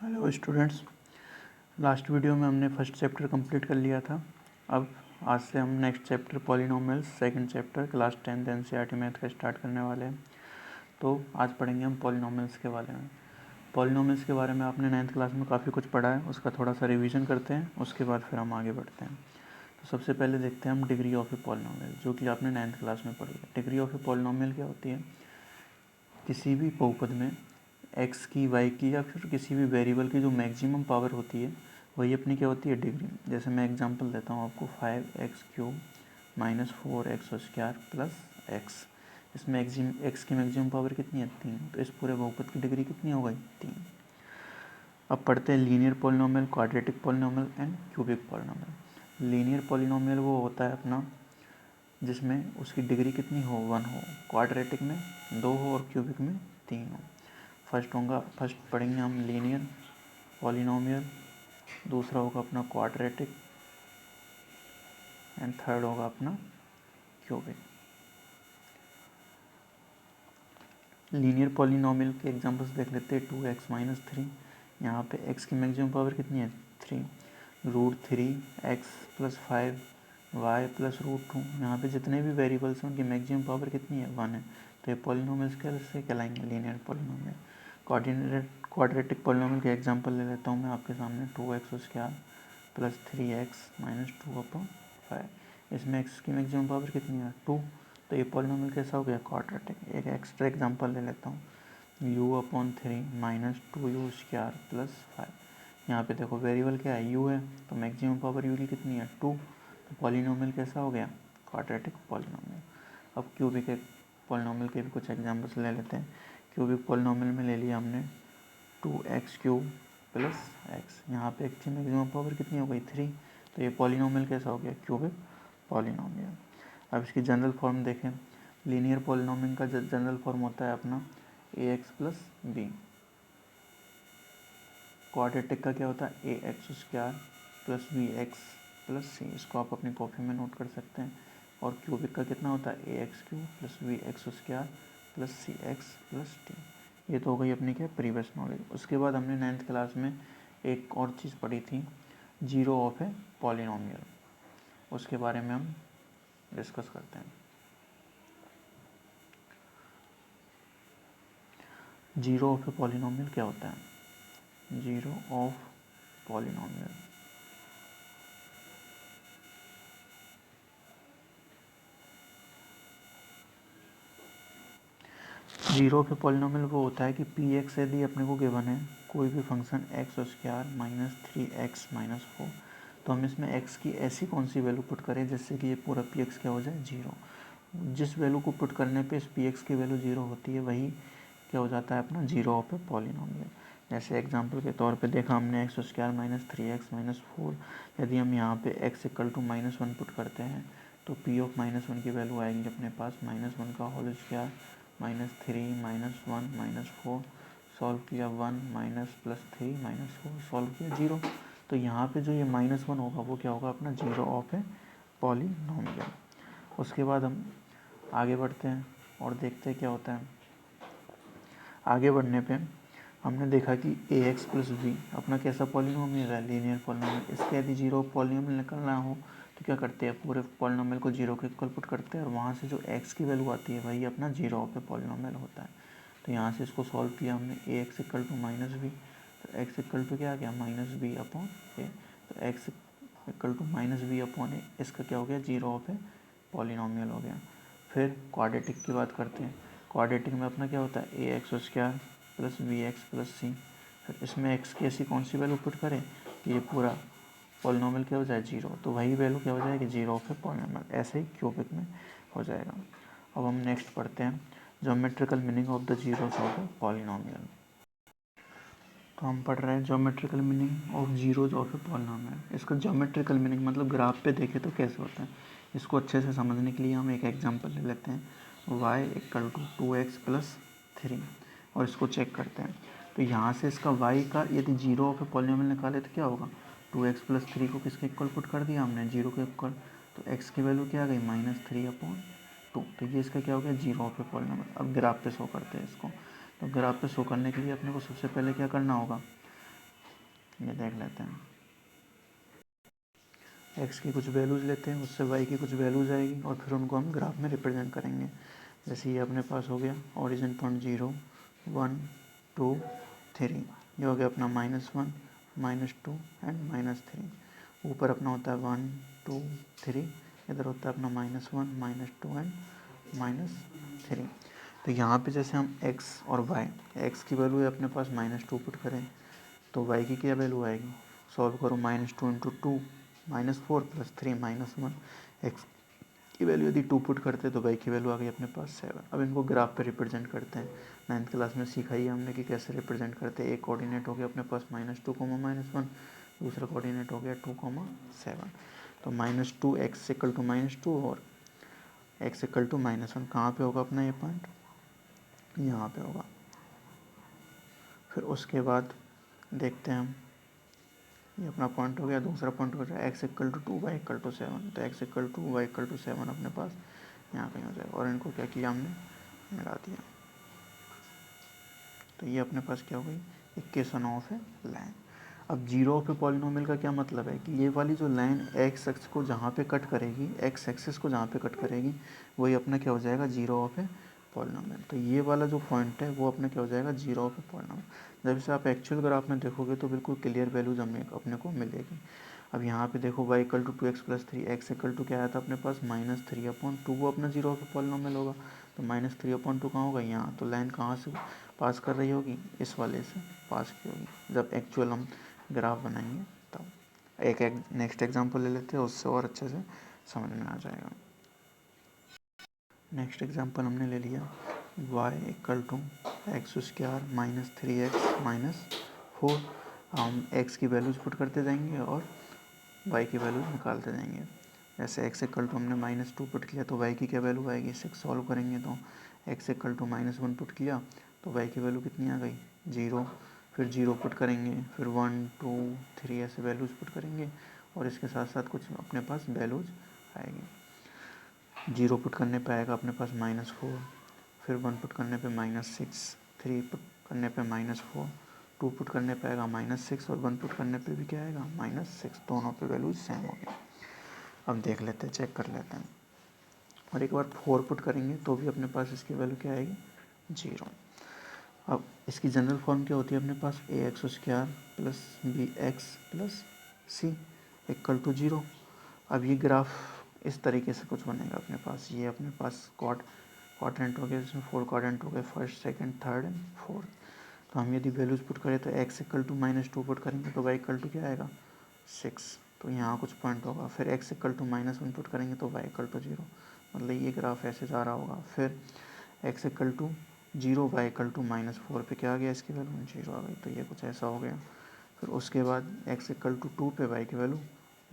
Hello students, last video में हमने first chapter complete कर लिया था। अब आज से हम next chapter polynomials second chapter class 10th NCERT math का स्टार्ट करने वाले हैं। तो आज पढ़ेंगे हम पॉलिनोमियल्स के बारे में। पॉलिनोमियल्स के बारे में आपने 9th क्लास में काफ़ी कुछ पढ़ा है, उसका थोड़ा सा रिवीजन करते हैं, उसके बाद फिर हम आगे बढ़ते हैं। तो सबसे पहले देखते हैं हम डिग्री ऑफ ए पॉलिनोमियल, जो कि आपने 9th क्लास में पढ़ी है। डिग्री ऑफ ए पॉलिनोमियल क्या होती है? किसी भी बहुपद में एक्स की, वाई की या फिर किसी भी वेरिएबल की जो मैक्सिमम पावर होती है वही अपनी क्या होती है? डिग्री। जैसे मैं एग्जांपल देता हूँ आपको, 5x³ minus 4x² plus x. इसमें एक्स की मैक्सिमम पावर कितनी है? 3। तो इस पूरे बहुपद की डिग्री कितनी हो गई? 3। अब पढ़ते हैं linear polynomial, quadratic polynomial and cubic polynomial. Linear polynomial वो होता है अपना जिसमें उसकी डिग्री कितनी हो? 1 हो। क्वाड्रेटिक में 2 हो और क्यूबिक में 3 हो। फर्स्ट पढ़ेंगे हम लीनियर पॉलिनोमियल, दूसरा होगा अपना क्वाड्रेटिक एंड थर्ड होगा अपना क्यूबिक। लीनियर पॉलिनोमियल के एग्जांपल्स देख लेते हैं। 2x माइनस 3, यहाँ पे x की मैक्सिमम पावर कितनी है? 3। √3x प्लस 5y प्लस √2, यहाँ पे जितने भी वेरिएबल्स हैं उनकी मैक्सिमम पावर कितनी है? 1 है। तो ये पॉलिनोमियल्स कैसे कहलाएंगे? Linear polynomial. क्वाड्रेटिक पॉलिनोमियल के एग्जांपल ले लेता हूँ मैं आपके सामने। 2x² plus 3x minus 2/5। इसमें x की मैक्सिमम पावर कितनी है? 2। तो ये पॉलिनोमियल कैसा हो गया? क्वाड्रेटिक। एक एक्स्ट्रा एग्जांपल ले लेता हूँ, u/3 माइनस 2u² प्लस 5। यहाँ पे देखो वेरिएबल क्या है? u है, तो मैक्सिमम पावर u की कितनी है? 2। तो पॉलिनोमियल कैसा हो गया? Quadratic polynomial. अब क्यूबिक पॉलिनोमियल के भी कुछ एग्जांपल्स ले लेते हैं। क्यूबिक पॉलिनोमियल में ले लिया हमने 2x³ प्लस एक्स। यहाँ पे x की मैक्सिमम पावर कितनी हो गई? 3। तो ये पॉलिनोमियल कैसा हो गया? Cubic polynomial. अब इसकी जनरल फॉर्म देखें। लीनियर पॉलिनोमियल का जनरल फॉर्म होता है अपना ax प्लस बी। क्वाड्रेटिक का क्या होता है? ax² plus bx plus c। इसको आप अपनी कॉपी में नोट कर सकते हैं। और क्यूबिक का कितना होता है? ax³ plus bx² plus cx plus t। ये तो हो गई अपनी क्या? Previous knowledge. उसके बाद हमने 9th क्लास में एक और चीज़ पढ़ी थी, जीरो ऑफ ए पॉलिनोमियल। उसके बारे में हम डिस्कस करते हैं। जीरो ऑफ ए पॉलिनोमियल क्या होता है? Zero of polynomial zero of a polynomial वो होता है कि पी एक्स यदि अपने को गिवन है कोई भी function x² minus 3x minus 4, तो हम इसमें x की ऐसी कौन सी वैल्यू पुट करें जिससे कि ये पूरा पी एक्स क्या हो जाए? 0। जिस वैल्यू को पुट करने पे इस पी एक्स की वैल्यू 0 होती है वही क्या हो जाता है? अपना जीरो ऑफ ए पॉलिनोमियल। जैसे एग्जांपल के तौर पे देखा हमने x² माइनस 3x माइनस 4। यदि हम यहाँ पे x इक्वल टू -1 पुट करते हैं तो p ऑफ -1 की वैल्यू आएगी अपने पास -1 का होल स्क्वायर -3 -1 -4। सॉल्व किया 1 माइनस प्लस 3 -4, सॉल्व किया 0। तो यहाँ पे जो ये -1 होगा वो क्या होगा? अपना जीरो ऑफ ए पॉलिनोमियल। उसके बाद हम आगे बढ़ते हैं और देखते हैं क्या होता है। आगे बढ़ने पे हमने देखा कि ax प्लस बी अपना कैसा पॉलिनोमियल है? Linear polynomial. इसके यदि जीरो पॉलिनोमियल निकालना हो तो क्या करते हैं? पूरे पॉलिनोमियल को जीरो के इक्वल पुट करते हैं और वहाँ से जो x की वैल्यू आती है वही अपना जीरो ऑफ ए पॉलिनोमियल होता है। तो यहाँ से इसको सॉल्व किया हमने, ax इक्वल टू -b, तो x इक्वल टू क्या आ गया? -b/a। तो x इक्वल टू -b/a, इसका क्या हो गया? जीरो ऑफ ए पॉलिनोमियल हो गया। फिर क्वाड्रेटिक की बात करते हैं। क्वाड्रेटिक में अपना क्या होता है? ax² plus bx plus c। फिर इसमें x की ऐसी कौन सी वैल्यू पुट करें कि ये पूरा पॉलिनोमियल क्या हो जाए? 0। तो वही वैल्यू क्या हो जाएगी? Zero of a polynomial. ऐसे ही क्यूबिक में हो जाएगा। अब हम नेक्स्ट पढ़ते हैं geometrical meaning of the zeros of a polynomial. तो हम पढ़ रहे हैं geometrical meaning of zeros of a polynomial. इसका ज्योमेट्रिकल मीनिंग मतलब ग्राफ पे देखें तो कैसे होता है, इसको अच्छे से समझने के लिए हम एक एग्जांपल ले लेते हैं। y equal to 2x plus 3 और इसको चेक करते हैं। तो यहाँ से इसका y का यदि जीरो ऑफ ए पॉलिनोमियल निकाले तो क्या होगा? 2x प्लस 3 को किसके इक्वल पुट कर दिया हमने? जीरो के इक्वल। तो x की वैल्यू क्या आ गई? -3/2। तो ये इसका क्या हो गया? Zero of a polynomial. अब ग्राफ पे शो करते हैं इसको। तो ग्राफ पे शो करने के लिए अपने को सबसे पहले क्या करना होगा? ये देख लेते हैं। एक्स की कुछ वैल्यूज़ लेते हैं, उससे वाई की कुछ वैल्यूज़ आएगी और फिर उनको हम ग्राफ में रिप्रेजेंट करेंगे। जैसे ये अपने पास हो गया ओरिजिन पॉइंट 0, 1, 2, 3, ये हो गया अपना -1, -2 एंड -3। ऊपर अपना होता है 1, 2, 3, इधर होता है अपना -1, -2 एंड -3। तो यहाँ पे जैसे हम x और y, x की वैल्यू है अपने पास -2 पुट करें तो y की क्या वैल्यू आएगी, सॉल्व करो, -2 × 2 -4 + 3 -1। x की वैल्यू यदि 2 पुट करते तो y की वैल्यू आ गई अपने पास 7। अब इनको ग्राफ पे रिप्रेजेंट करते हैं। 9th क्लास में सीखा ही हमने कि कैसे रिप्रेजेंट करते हैं। एक कोऑर्डिनेट हो गया अपने पास -2, -1, दूसरा कोऑर्डिनेट हो गया 2, 7। तो -2 x = -2 और x = -1 कहाँ पे होगा अपना ये पॉइंट, यहाँ पे होगा। फिर उसके बाद देखते हैं हम, ये अपना पॉइंट हो गया। दूसरा पॉइंट हो जाए x = 2, y = 7। तो x = 2, y = 7 अपने पास यहाँ कहीं हो जाएगा और इनको क्या किया हमने, मिला दिया। तो ये अपने पास क्या हो गई, इक्वेशन ऑफ ए लाइन। अब जीरो ऑफ ए पॉलिनोमियल का क्या मतलब है कि ये वाली जो लाइन एक्स एक्स को जहाँ पे कट करेगी, एक्स एक्सिस को जहाँ पे कट करेगी, वही अपना क्या हो जाएगा, जीरो ऑफ ए पॉलिनोमियल। तो ये वाला जो पॉइंट है वो अपना क्या हो जाएगा, जीरो ऑफ ए पॉलिनोमियल। जब इसे आप एक्चुअल ग्राफ में देखोगे तो बिल्कुल क्लियर वैल्यूज अपने को मिलेगी। अब यहाँ पे देखो y = 2x + 3, x = क्या आया था अपने पास -3/2, वो अपना जीरो ऑफ ए पॉलिनोमियल होगा। तो -3/2 कहाँ होगा, यहाँ। तो लाइन कहाँ से पास कर रही होगी, इस वाले से पास की होगी। जब एक्चुअल हम ग्राफ बनाएंगे तब। एक नेक्स्ट एग्जांपल ले लेते हैं, उससे और अच्छे से समझ में आ जाएगा। नेक्स्ट एग्जांपल हमने ले लिया y = x² - 3x - 4। हम x की वैल्यूज पुट करते जाएंगे और y की वैल्यूज निकालते जाएंगे। जैसे x = हमने -2 पुट किया तो y की क्या वैल्यू आएगी, 6 सॉल्व करेंगे तो x = -1 पुट किया तो y की वैल्यू कितनी आ गई, 0। फिर 0 पुट करेंगे, फिर 1, 2, 3 ऐसे वैल्यूज़ पुट करेंगे और इसके साथ साथ कुछ अपने पास वैल्यूज़ आएगी। 0 पुट करने पे आएगा अपने पास -4, फिर 1 पुट करने पे -6, 3 पुट करने पे -4, 2 पुट करने पे आएगा -6 और 1 पुट करने पे भी क्या आएगा, -6। दोनों पे वैल्यूज सेम हो गई। अब देख लेते हैं, चेक कर लेते हैं। और एक बार 4 पुट करेंगे तो भी अपने पास इसकी वैल्यू क्या आएगी, 0। अब इसकी जनरल फॉर्म क्या होती है अपने पास, ax² + bx + c = 0। अब ये ग्राफ इस तरीके से कुछ बनेगा अपने पास। ये अपने पास क्वाड्रेंट हो गया, जिसमें 4 क्वाड्रेंट हो गए, first, second, third and fourth. तो हम यदि वैल्यूज पुट करें तो x = -2 पुट करेंगे तो y = क्या आएगा, 6। तो यहाँ कुछ पॉइंट होगा। फिर x = -1 पुट करेंगे तो y = 0। मतलब ये ग्राफ ऐसे जा रहा होगा। फिर x = 0, y = -4 पे क्या आ गया, इसकी वैल्यू 0 आ गई। तो ये कुछ ऐसा हो गया। फिर उसके बाद x = 2 पे y की वैल्यू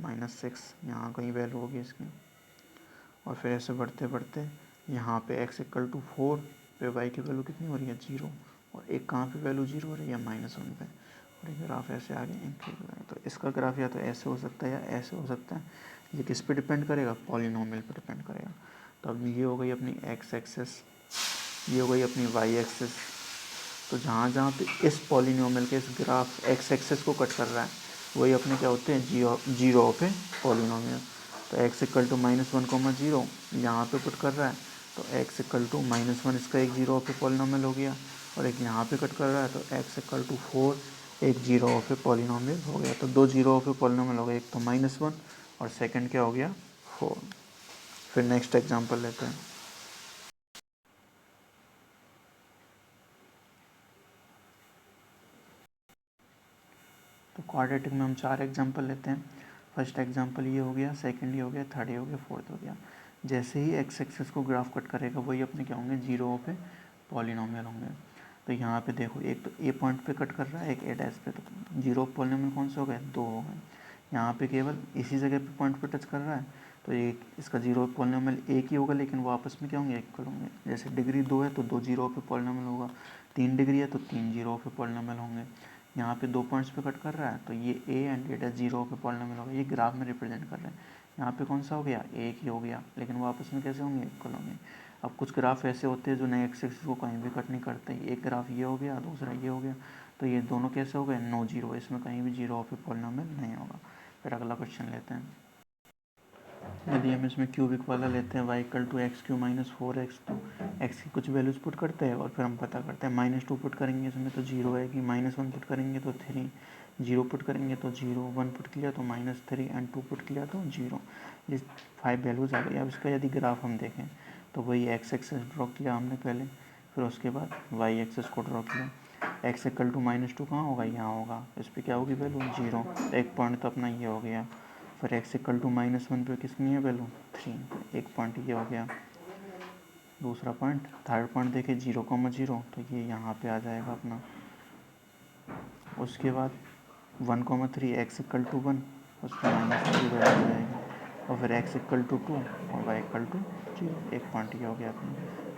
-6, यहाँ कहीं वैल्यू होगी इसकी। और फिर ऐसे बढ़ते बढ़ते यहाँ पे x = 4 पे y की वैल्यू कितनी हो रही है, 0। और एक कहाँ पे वैल्यू 0 हो रही है, -1 पे। और ये ग्राफ ऐसे आगे इंक्रीज हो रहा है। तो इसका ग्राफ या तो ऐसे हो सकता है या ऐसे हो सकता है। ये किस पे डिपेंड करेगा, पॉलिनोमियल पे डिपेंड करेगा। तो अब ये हो गई अपनी x एक्सिस, ये हो गई अपनी y एक्सिस। तो जहाँ जहाँ पे इस पॉलिनोमियल के इस ग्राफ x एक्सिस को कट कर रहा है वही अपने क्या होते हैं, जीरो ऑफ ए पॉलिनोमियल। तो x = -1, 0 यहाँ पे पुट कर रहा है तो x = -1 इसका एक जीरो ऑफ ए पॉलिनोमियल हो गया। और एक यहाँ पे कट कर रहा है तो x = 4 एक जीरो ऑफ ए पॉलिनोमियल हो गया। तो दो जीरो ऑफ ए पॉलिनोमियल हो गए, एक तो -1 और सेकंड क्या हो गया, 4। फिर नेक्स्ट एग्जांपल लेते हैं। तो क्वाड्रेटिक में हम 4 एग्जांपल लेते हैं। फर्स्ट एग्जांपल ये हो गया, सेकंड ये हो गया, थर्ड ये हो गया, फोर्थ हो गया। जैसे ही एक्स एक्सिस को ग्राफ कट करेगा वही अपने क्या होंगे, जीरो ऑफ ए पॉलिनोमियल होंगे। तो यहाँ पे देखो, एक तो ए पॉइंट पे कट कर रहा है, एक ए डैश पे। तो जीरो ऑफ पॉलिनोमियल कौन से हो गए, 2 हो गए। यहाँ पे केवल इसी जगह पे पॉइंट पे टच कर रहा है तो एक इसका जीरो ऑफ पॉलिनोमियल एक ही होगा, लेकिन वो आपस में क्या होंगे, इक्वल होंगे। जैसे डिग्री 2 है तो 2 जीरो ऑफ ए पॉलिनोमियल होगा, 3 डिग्री है तो 3 जीरो ऑफ ए पॉलिनोमियल होंगे। यहाँ पे 2 पॉइंट्स पे कट कर रहा है तो ये A and A dash zero of a polynomial होगा। ये ग्राफ में रिप्रेजेंट कर रहे हैं। यहाँ पे कौन सा हो गया, एक ही हो गया, लेकिन वो आपस में कैसे होंगे, इक्वल होंगे। अब कुछ ग्राफ ऐसे होते हैं जो नए एक्स एक्सिस को कहीं भी कट नहीं करते, एक ग्राफ ये हो गया, दूसरा ये हो गया, तो ये दोनों कैसे हो गए, नो जीरो, इसमें कहीं भी जीरो पे पॉलिनोमियल नहीं होगा। फिर अगला क्वेश्चन लेते हैं। यदि हम इसमें क्यूबिक वाला लेते हैं y=x³ - 4x, तो x की कुछ वैल्यूज पुट करते हैं और फिर हम पता करते हैं। -2 पुट करेंगे इसमें तो 0 आएगी, -1 पुट करेंगे तो 3, 0 पुट करेंगे तो 0, 1 पुट किया तो -3 एंड 2 पुट किया तो 0। ये 5 वैल्यूज आ गई। अब इसका यदि ग्राफ हम देखें तो वही x एक्सिस ड्रॉ किया हमने पहले, फिर उसके बाद y एक्सिस को ड्रॉ किया। x = -2 कहाँ होगा, यहाँ होगा, इस पर क्या होगी वैल्यू 0, एक पॉइंट तो अपना ये हो गया। फिर x = -1 पे किसकी है वैल्यू 3, एक पॉइंट ये हो गया। दूसरा पॉइंट, थर्ड पॉइंट देखे 0,0, तो ये यहाँ पे आ जाएगा अपना। उसके बाद 1,3 x = 1, उस पर -3 वैल्यू आ जाएगी, और फिर x = 2 और y = 0, एक पॉइंट ये हो गया अपना।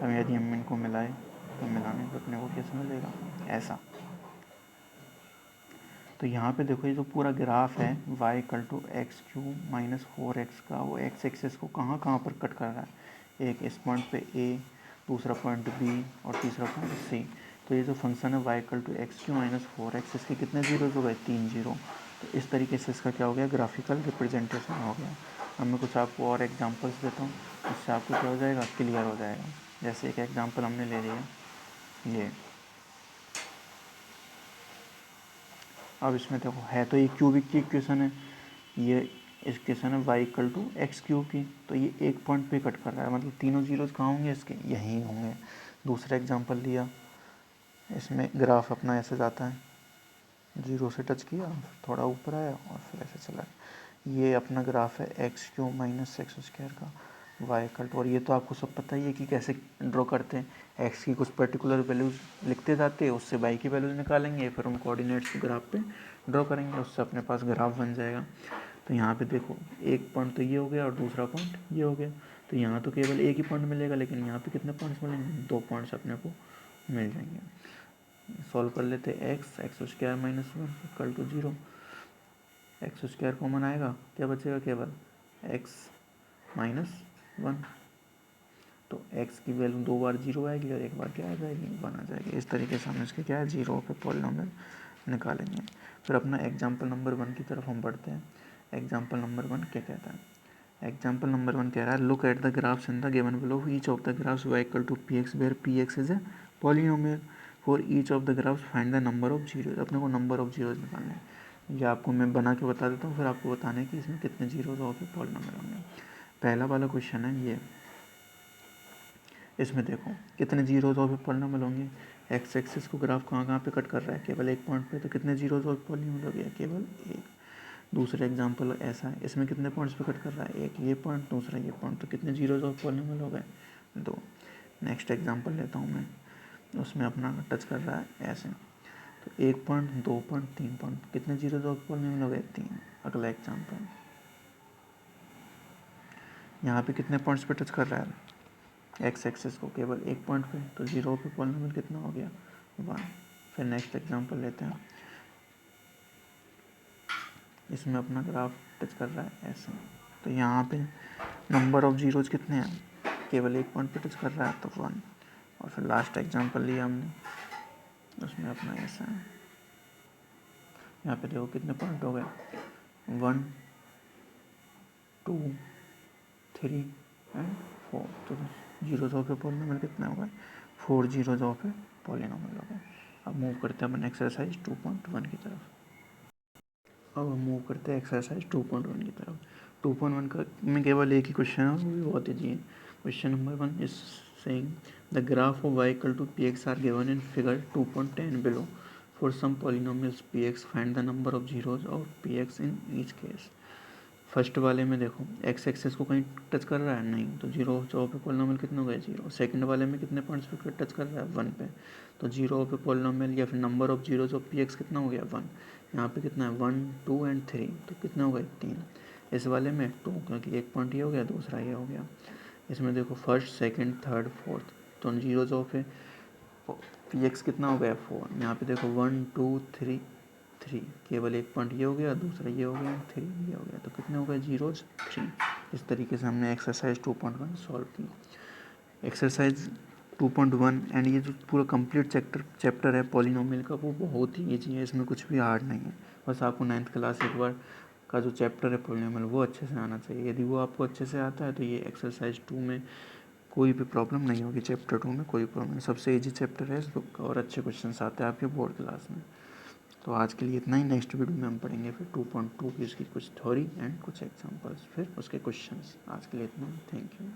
अब यदि हम इनको मिलाएं तो मिलाने पर अपने को कैसे मिलेगा, ऐसा। तो यहाँ पे देखो ये जो पूरा ग्राफ है y=x³ - 4x का, वो x एक्सिस को कहाँ कहाँ पर कट कर रहा है, एक इस पॉइंट पे a, दूसरा पॉइंट b और तीसरा पॉइंट c। तो ये जो फंक्शन है y=x³ - 4x, इसके कितने जीरोज हो गए, 3 जीरो। तो इस तरीके से इसका क्या हो गया, ग्राफिकल रिप्रेजेंटेशन हो गया। अब मैं कुछ आपको और एग्जांपल्स देता हूँ, उससे आपको क्या हो जाएगा, क्लियर हो जाएगा। जैसे एक एग्जांपल हमने ले लिया ये। अब इसमें देखो है तो ये क्यूबिक की इक्वेशन है, ये इक्वेशन है y=x³ की, तो ये एक पॉइंट पे कट कर रहा है, मतलब तीनों जीरोज कहाँ होंगे इसके, यहीं होंगे। दूसरा एग्जांपल लिया, इसमें ग्राफ अपना ऐसे जाता है, 0 से टच किया, थोड़ा ऊपर आया और फिर ऐसे चला। ये अपना ग्राफ है x³ - x² का, और ये तो आपको सब पता ही है कि कैसे ड्रॉ करते हैं। x की कुछ पर्टिकुलर वैल्यूज लिखते जाते हैं, उससे y की वैल्यूज निकालेंगे, फिर उन कोऑर्डिनेट्स को ग्राफ पे ड्रॉ करेंगे, उससे अपने पास ग्राफ बन जाएगा। तो यहाँ पे देखो एक पॉइंट तो ये हो गया और दूसरा पॉइंट ये हो गया, तो यहाँ तो केवल एक ही पॉइंट मिलेगा, लेकिन यहाँ पे कितने पॉइंट्स मिलेंगे, 2 पॉइंट्स अपने को मिल जाएंगे। सॉल्व कर लेते हैं। x² - 1 = 0, x² कॉमन आएगा, क्या बचेगा, केवल x - 1, तो x की वैल्यू 2 बार 0 आएगी और एक बार क्या आ जाएगी, 1 आ जाएगी। इस तरीके से हम इसके क्या है, 0 पे पॉलिनोमियल निकालेंगे। फिर अपना एग्जाम्पल नंबर 1 की तरफ हम बढ़ते हैं। एग्जाम्पल नंबर 1 क्या कहता है, एग्जाम्पल नंबर 1 कह रहा है, look at the graphs in the given below, each of the graphs y = px where px is a polynomial, for each of the graphs find the number of zeros. अपने को number of zeros निकालने हैं, ये आपको मैं बना के बता देता हूँ, फिर आपको बताना है कि इसमें कितने जीरोज और फिर पॉलिनोमियल होंगे। पहला वाला क्वेश्चन है ये, इसमें देखो कितने जीरोज और पॉलिनोमियल होंगे। एक्स एक्सिस को ग्राफ कहाँ कहाँ पे कट कर रहा है, केवल एक पॉइंट पे, तो कितने जीरोज और पॉलिनोमियल हो गया, केवल एक। दूसरा एग्जांपल ऐसा है, इसमें कितने पॉइंट्स पे कट कर रहा है, एक ये पॉइंट, दूसरा ये पॉइंट, तो कितने जीरोज और पॉलिनोमियल हो गए, 2। नेक्स्ट एग्जांपल लेता हूँ मैं, उसमें अपना टच कर रहा है ऐसे, तो 1 पॉइंट, 2 पॉइंट, 3 पॉइंट, कितने जीरोज और पॉलिनोमियल हो गए, 3। अगला एग्जाम्पल, यहाँ पे कितने पॉइंट्स पे टच कर रहा है, एक्स एक्सिस को, केवल एक पॉइंट पे, तो 0 पे पॉलिनोमियल कितना हो गया, 1। फिर नेक्स्ट एग्जांपल लेते हैं, इसमें अपना ग्राफ टच कर रहा है ऐसे, तो यहाँ पे नंबर ऑफ जीरोज कितने हैं, केवल एक पॉइंट पे टच कर रहा है तो 1। और फिर लास्ट एग्जांपल लिया हमने, उसमें अपना ऐसा है, यहाँ पे देखो कितने पॉइंट हो गए, 1, 2, 3 एंड 4, तो जीरोज ऑफ ए पॉलिनोमियल कितना हो गए, 4 जीरोज ऑफ ए पॉलिनोमियल हो गए। अब मूव करते हैं अपन एक्सरसाइज 2.1 की तरफ। अब हम मूव करते हैं एक्सरसाइज 2.1 की तरफ। 2.1 का में केवल एक ही क्वेश्चन है, वो भी बहुत ईजी है। Question number 1 is saying the graph of y = px are given in figure 2.10 below, for some polynomials px find the number of zeros of px in each case. First वाले में देखो x access को कहीं touch कर रहा है, नहीं, तो 0 पे पॉलिनोमियल कितने हो गए, 0। सेकंड वाले में कितने पॉइंट्स पे टच कर रहा है, 1 पे, तो 0 पे पॉलिनोमियल या फिर number of zeros of P x कितना हो गया, 1। यहाँ पे कितना है, 1, 2 एंड 3, तो कितने हो गए, 3। इस वाले में 2, क्योंकि एक पॉइंट ये हो गया, दूसरा ये हो गया। इसमें देखो फर्स्ट, सेकेंड, थर्ड, फोर्थ, तो जीरोज ऑफ पी एक्स कितना हो गया, 4। यहाँ पे देखो 1, 2, 3, 3, केवल एक पॉइंट ये हो गया, दूसरा ये हो गया, 3 ये हो गया, तो कितने हो गए, जीरोज 3। इस तरीके से हमने एक्सरसाइज 2.1 सॉल्व की। एक्सरसाइज 2.1 एंड ये जो पूरा कंप्लीट चैप्टर है पॉलिनोमियल का वो बहुत ही ईजी है, इसमें कुछ भी हार्ड नहीं है। बस आपको 9th क्लास एक बार का जो चैप्टर है पॉलिनोमियल वो अच्छे से आना चाहिए। यदि वो आपको अच्छे से आता है तो ये एक्सरसाइज 2 में कोई भी प्रॉब्लम नहीं होगी। चैप्टर 2 में कोई प्रॉब्लम नहीं, सबसे ईजी चैप्टर है इस बुक का और अच्छे क्वेश्चन आते हैं आपके बोर्ड क्लास में। तो आज के लिए इतना ही। नेक्स्ट वीडियो में हम पढ़ेंगे फिर 2.2 की इसकी कुछ थ्योरी एंड कुछ एग्जांपल्स, फिर उसके क्वेश्चंस। आज के लिए इतना ही। Thank you.